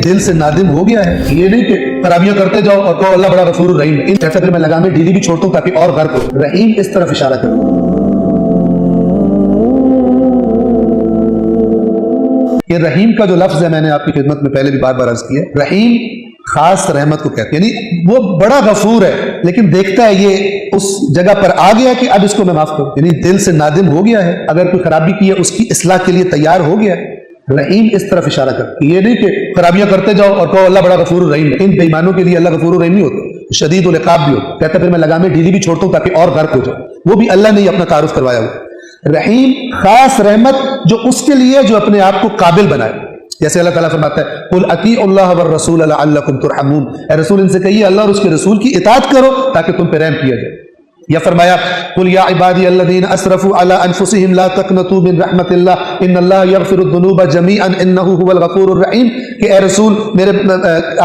دل سے نادم ہو گیا ہے. یہ نہیں کہ خرابیاں کرتے جاؤ اور کہو اللہ بڑا غفور الرحیم. ان جیسا پھر میں لگامیں ڈھیلی بھی چھوڑتا ہوں تاکہ اور غرق ہو. رحیم اس طرف اشارہ کرو. یہ رحیم کا جو لفظ ہے میں نے آپ کی خدمت میں پہلے بھی بار بار عرض کیا. رحیم خاص رحمت کو کہتے ہیں، یعنی وہ بڑا غفور ہے لیکن دیکھتا ہے یہ اس جگہ پر آ گیا کہ اب اس کو میں معاف کروں. یعنی دل سے نادم ہو گیا ہے، اگر کوئی خرابی کی ہے اس کی اصلاح کے لیے تیار ہو گیا ہے. رحیم اس طرف اشارہ کرتا ہے. یہ نہیں کہ خرابیاں کرتے جاؤ اور کہو اللہ بڑا غفور الرحیم. ان بے ایمانوں کے لیے اللہ غفور الرحیم نہیں ہوتا، شدید العقاب بھی ہوتا. کہتا پھر میں لگامیں ڈھیلی بھی چھوڑتا ہوں تاکہ اور غرق ہو جائے. وہ بھی اللہ نے ہی اپنا تعارف کروایا ہوا. رحیم خاص رحمت جو اس کے لیے جو اپنے آپ کو قابل بنائے. جیسے اللہ تعالیٰ فرماتا ہے قل اطیعوا اللہ والرسول لعلکم ترحمون. اے رسول ان سے کہیے اللہ اور اس کے رسول کی اطاعت کرو تاکہ تم پہ رحم کیا جائے. یا فرمایا قل یا عبادی الذین اسرفوا علی انفسہم لا تقنطوا من رحمت اللہ ان اللہ یغفر الذنوب جمیعا انہ هو الغفور الرحیم. کہ اے رسول میرے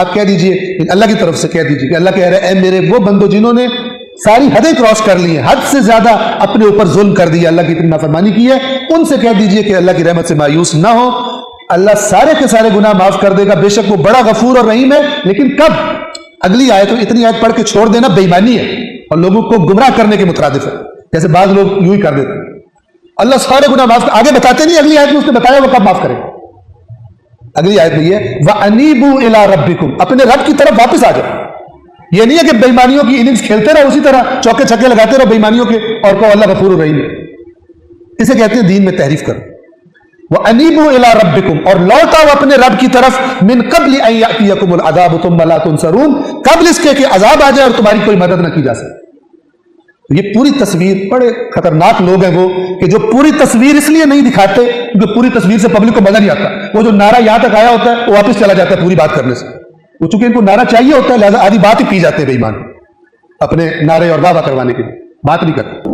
آپ کہہ دیجئے، اللہ کی طرف سے کہہ دیجئے کہ اللہ کہہ رہے اے میرے وہ بندو جنہوں نے ساری حدیں کراس کر لی ہیں، حد سے زیادہ اپنے اوپر ظلم کر دیا، اللہ کی اتنی نافرمانی کی ہے، ان سے کہہ دیجئے کہ اللہ کی رحمت سے مایوس نہ ہو. اللہ سارے کے سارے گناہ معاف کر دے گا، بے شک وہ بڑا غفور اور رحیم ہے. لیکن کب؟ اگلی آیت، اتنی آیت پڑھ کے چھوڑ دینا بے ایمانی ہے اور لوگوں کو گمراہ کرنے کے مترادف ہے. جیسے بعض لوگ یوں ہی کر دیتے ہیں اللہ سارے گناہ معاف آگے بتاتے نہیں، اگلی آیت میں اس نے بتایا وہ کب معاف کرے. اگلی آیت میں یہ وَأَنِيبُوا إِلَىٰ رَبِّكُمْ، اپنے رب کی طرف واپس آ جاؤ. یہ نہیں ہے کہ بے ایمانیوں کی اننگز کھیلتے رہو، اسی طرح چوکے چھکے لگاتے رہو بے ایمانیوں کے اور کہو اللہ غفور الرحیم ہے. اسے کہتے ہیں دین میں تحریف کرو. وَأَنِيبُوا إِلَىٰ رَبِّكُمْ، اور لوٹاؤ اپنے رب کی طرف مِن قَبْلِ أَن يَأْتِيَكُمُ الْعَذَابُ ثُمَّ لَا تُنصَرُونَ، قبل اس کے کہ عذاب آ جائے اور تمہاری کوئی مدد نہ کی جا سکے. یہ پوری تصویر، بڑے خطرناک لوگ ہیں وہ کہ جو پوری تصویر اس لیے نہیں دکھاتے کیونکہ پوری تصویر سے پبلک کو مزہ نہیں آتا. وہ جو نعرہ یہاں تک آیا ہوتا ہے وہ واپس چلا جاتا ہے پوری بات کرنے سے. وہ چونکہ ان کو نعرہ چاہیے ہوتا ہے لہذا آدھی بات ہی پی جاتے ہیں بے ایمان، اپنے نعرے اور دعویٰ کروانے کے لیے بات نہیں کرتے.